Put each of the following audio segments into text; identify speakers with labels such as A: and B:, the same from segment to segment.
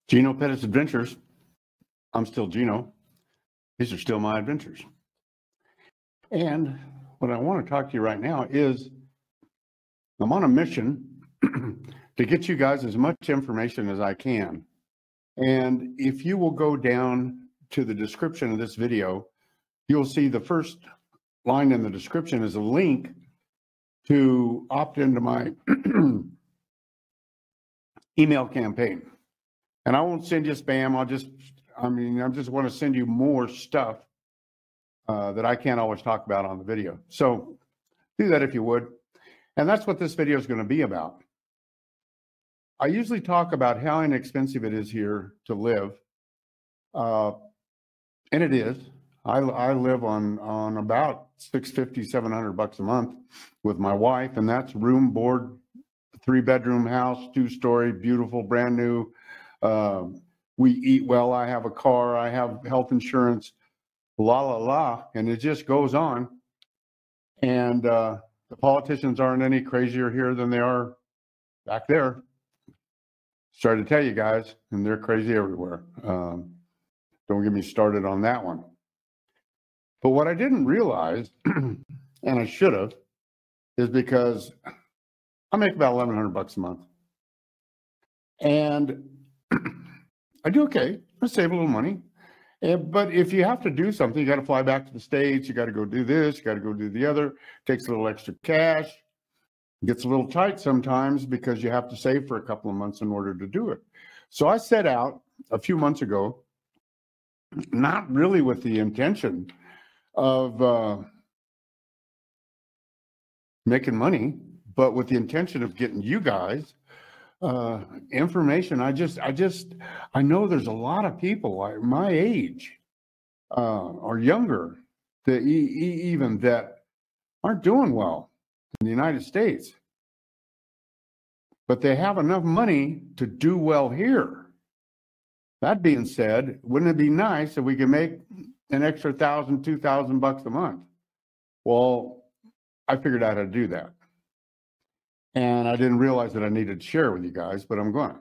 A: Gino Pettit's Adventures. I'm still Gino. These are still my adventures. And what I want to talk to you right now is I'm on a mission to get you guys as much information as I can. And if you will go down to the description of this video, you'll see the first line in the description is a link to opt into my email campaign. And I won't send you spam. I just want to send you more stuff that I can't always talk about on the video. So do that if you would. And that's what this video is going to be about. I usually talk about how inexpensive it is here to live. And it is. I live on about $650, $700 a month with my wife, and that's room, board, 3-bedroom house, 2-story, beautiful, brand new. We eat well. I have a car. I have health insurance, la, la, la. And it just goes on. And the politicians aren't any crazier here than they are back there. Sorry to tell you guys, and they're crazy everywhere. Don't get me started on that one. But what I didn't realize, and I should have, is because I make about $1,100 a month. And I do okay. I save a little money. But if you have to do something, you got to fly back to the States. You got to go do this. You got to go do the other. Takes a little extra cash. Gets a little tight sometimes because you have to save for a couple of months in order to do it. So I set out a few months ago, not really with the intention of making money, but with the intention of getting you guys information. I know there's a lot of people my age or younger that even that aren't doing well in the United States, but they have enough money to do well here. That being said, wouldn't it be nice if we could make an extra $1,000, $2,000 a month? Well, I figured out how to do that. And I didn't realize that I needed to share with you guys, but I'm going to.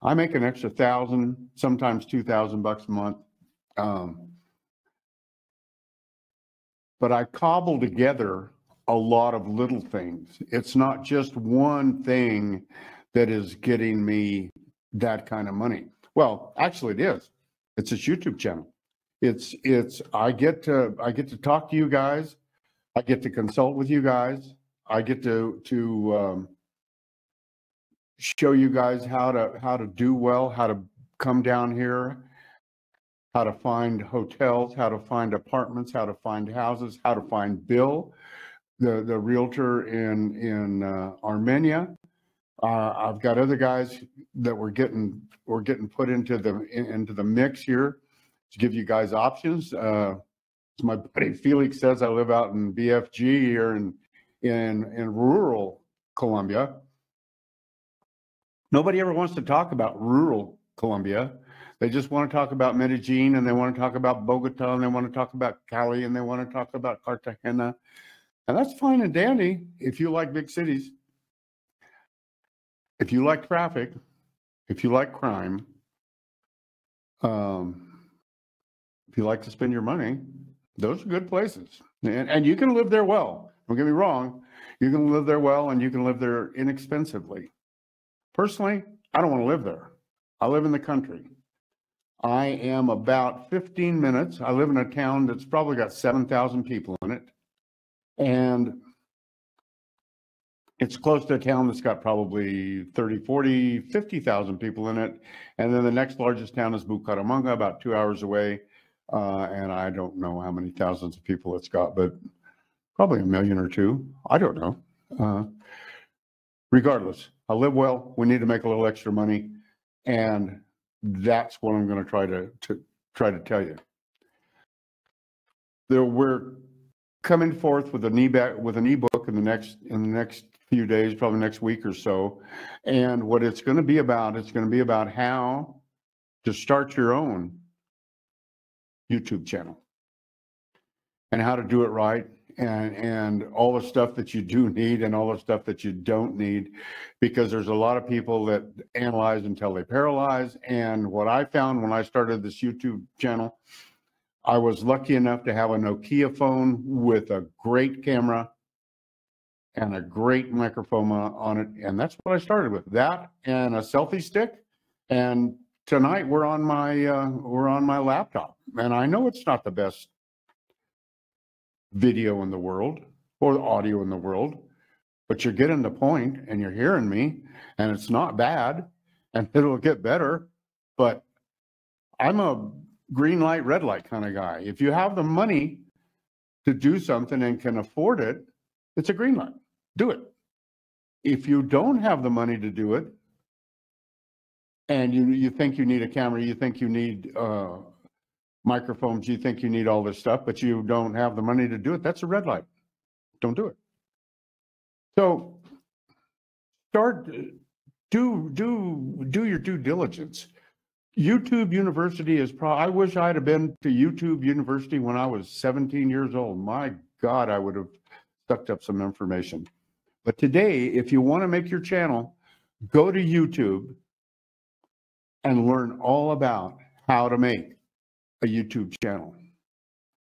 A: I make an extra $1,000, sometimes $2,000 a month. But I cobble together a lot of little things. It's not just one thing that is getting me that kind of money. Well, actually it is. It's this YouTube channel. I get to talk to you guys. I get to consult with you guys. I get to show you guys how to do well, how to come down here, how to find hotels, how to find apartments, how to find houses, how to find Bill, the realtor in Armenia. I've got other guys that we're getting put into the mix here to give you guys options. As my buddy Felix says, I live out in BFG here in rural Colombia. Nobody ever wants to talk about rural Colombia. They just want to talk about Medellin, and they want to talk about Bogota, and they want to talk about Cali, and they want to talk about Cartagena. And that's fine and dandy if you like big cities. If you like traffic, if you like crime, if you like to spend your money, those are good places. And you can live there well. Don't get me wrong. You can live there well, and you can live there inexpensively. Personally, I don't want to live there. I live in the country. I am about 15 minutes. I live in a town that's probably got 7,000 people in it. And it's close to a town that's got probably 30, 40, 50,000 people in it. And then the next largest town is Bucaramanga, about 2 hours away. And I don't know how many thousands of people it's got, but probably 1 million or 2. I don't know. Regardless, I live well. We need to make a little extra money. And that's what I'm going to try to tell you. We're coming forth with an ebook in the next few days, probably next week or so. And what it's going to be about, how to start your own YouTube channel and how to do it right and all the stuff that you do need and all the stuff that you don't need, because there's a lot of people that analyze until they paralyze. And what I found when I started this YouTube channel, I was lucky enough to have a Nokia phone with a great camera and a great microphone on it. And that's what I started with, that and a selfie stick. And tonight we're on my laptop. And I know it's not the best video in the world or audio in the world, but you're getting the point and you're hearing me, and it's not bad, and it'll get better. But I'm a green light, red light kind of guy. If you have the money to do something and can afford it, it's a green light. Do it. If you don't have the money to do it, and you think you need a camera, you think you need microphones, you think you need all this stuff, but you don't have the money to do it, that's a red light. Don't do it. So do your due diligence. YouTube University is I wish I'd have been to YouTube University when I was 17 years old. My God, I would have sucked up some information. But today, if you want to make your channel, go to YouTube and learn all about how to make a YouTube channel.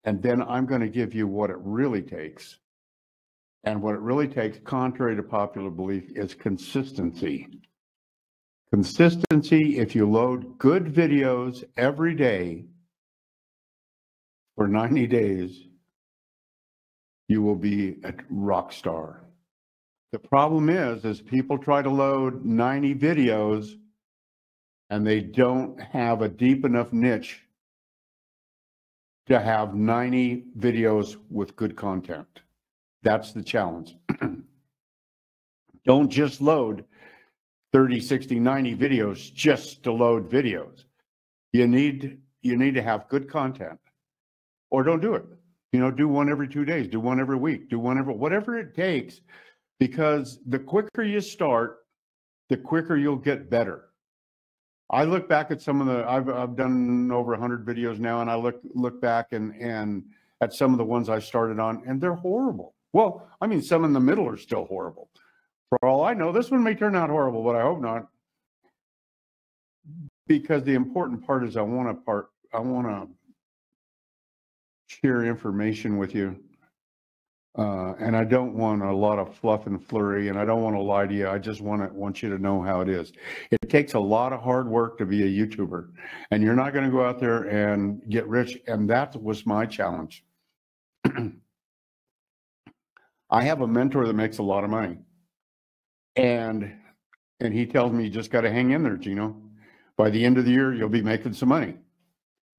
A: And then I'm going to give you what it really takes. And what it really takes, contrary to popular belief, is consistency. Consistency, if you load good videos every day for 90 days, you will be a rock star. The problem is people try to load 90 videos and they don't have a deep enough niche to have 90 videos with good content. That's the challenge. Don't just load 30, 60, 90 videos just to load videos. You need to have good content, or don't do it. You know, do one every 2 days, do one every week, do one every, whatever it takes, because the quicker you start, the quicker you'll get better. I look back at some of the, I've done over 100 videos now, and I look back and at some of the ones I started on, and they're horrible. Well, I mean, some in the middle are still horrible. For all I know, this one may turn out horrible, but I hope not. Because the important part is I want to share information with you. And I don't want a lot of fluff and flurry, and I don't want to lie to you. I just want you to know how it is. It takes a lot of hard work to be a YouTuber, and you're not going to go out there and get rich. And that was my challenge. I have a mentor that makes a lot of money, and he tells me, you just got to hang in there, Gino. By the end of the year, you'll be making some money.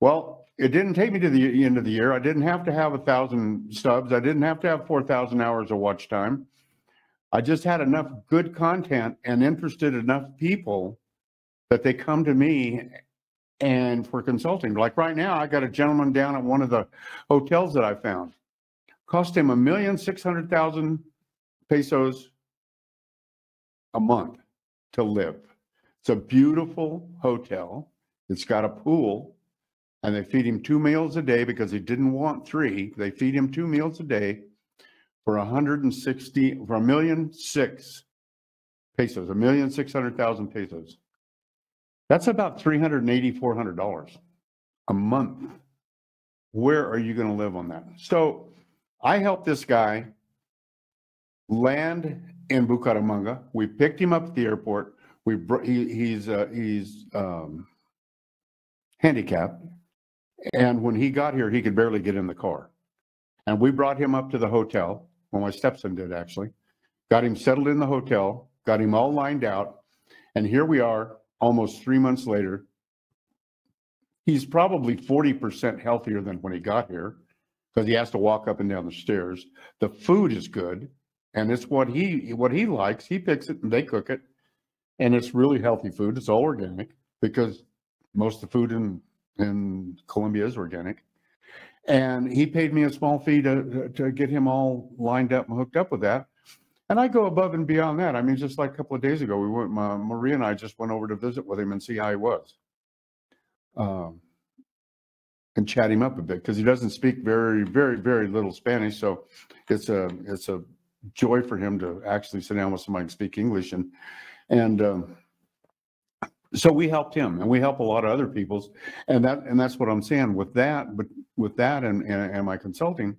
A: Well, it didn't take me to the end of the year. I didn't have to have 1,000 subs. I didn't have to have 4,000 hours of watch time. I just had enough good content and interested enough people that they come to me and for consulting. Like right now, I got a gentleman down at one of the hotels that I found. Cost him 1,600,000 pesos a month to live. It's a beautiful hotel. It's got a pool. And they feed him 2 meals a day because he didn't want 3. They feed him 2 meals a day for 1,600,000 pesos, 1,600,000 pesos. That's about $380, $400 a month. Where are you going to live on that? So I helped this guy land in Bucaramanga. We picked him up at the airport. He's handicapped. And when he got here, he could barely get in the car. And we brought him up to the hotel. Well, my stepson did, actually. Got him settled in the hotel, got him all lined out. And here we are, almost 3 months later. He's probably 40% healthier than when he got here, because he has to walk up and down the stairs. The food is good, and it's what he likes. He picks it and they cook it. And it's really healthy food. It's all organic, because most of the food in Colombia is organic. And he paid me a small fee to get him all lined up and hooked up with that. And I go above and beyond that. I mean, just like a couple of days ago, Maria and I just went over to visit with him and see how he was. and chat him up a bit because he doesn't speak very, very, very little Spanish. So it's a joy for him to actually sit down with somebody and speak English. And so we helped him, and we help a lot of other people's, and that's what I'm saying with that. But with that and my consulting,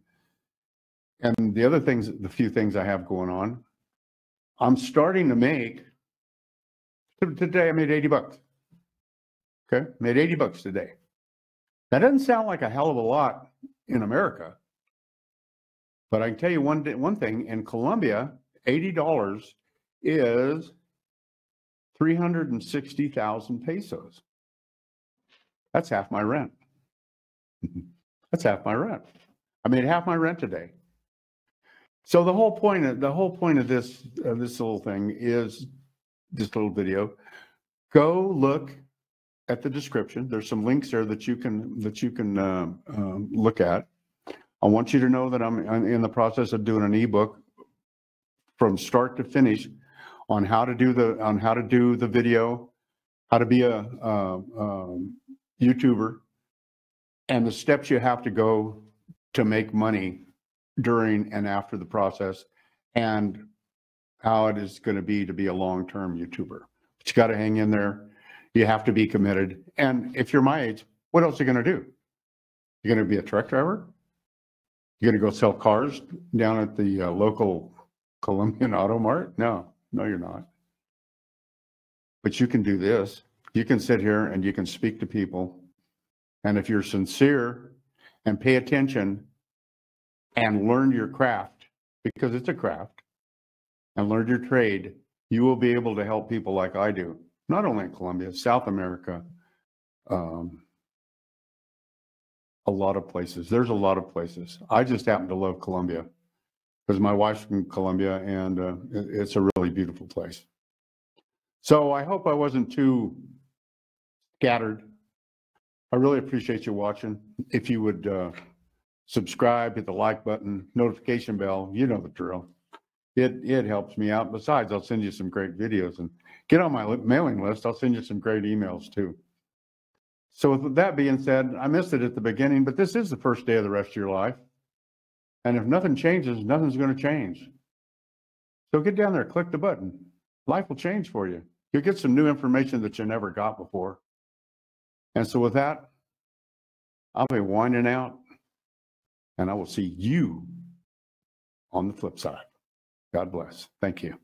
A: and the other things, the few things I have going on, I'm starting to make. Today I made $80. Okay, made $80 today. That doesn't sound like a hell of a lot in America, but I can tell you one thing: in Colombia, $80 is 360,000 pesos. That's half my rent. That's half my rent. I made half my rent today. So the whole point of this little thing is this little video. Go look at the description. There's some links there that you can look at. I want you to know that I'm in the process of doing an ebook from start to finish on how to do the video, how to be a YouTuber, and the steps you have to go to make money during and after the process, and how it is going to be a long-term YouTuber. But you got to hang in there. You have to be committed. And if you're my age, what else are you going to do? You're going to be a truck driver? You're going to go sell cars down at the local Colombian Auto Mart? No, you're not. But you can do this. You can sit here and you can speak to people. And if you're sincere and pay attention and learn your craft, because it's a craft, and learn your trade, you will be able to help people like I do. Not only in Colombia, South America, a lot of places. There's a lot of places. I just happen to love Colombia because my wife's from Colombia, and it's a really beautiful place. So I hope I wasn't too scattered. I really appreciate you watching. If you would subscribe, hit the like button, notification bell, you know the drill. It helps me out. Besides, I'll send you some great videos, and get on my mailing list. I'll send you some great emails too. So with that being said, I missed it at the beginning, but this is the first day of the rest of your life. And if nothing changes, nothing's going to change. So get down there, click the button. Life will change for you. You'll get some new information that you never got before. And so with that, I'll be winding out, and I will see you on the flip side. God bless. Thank you.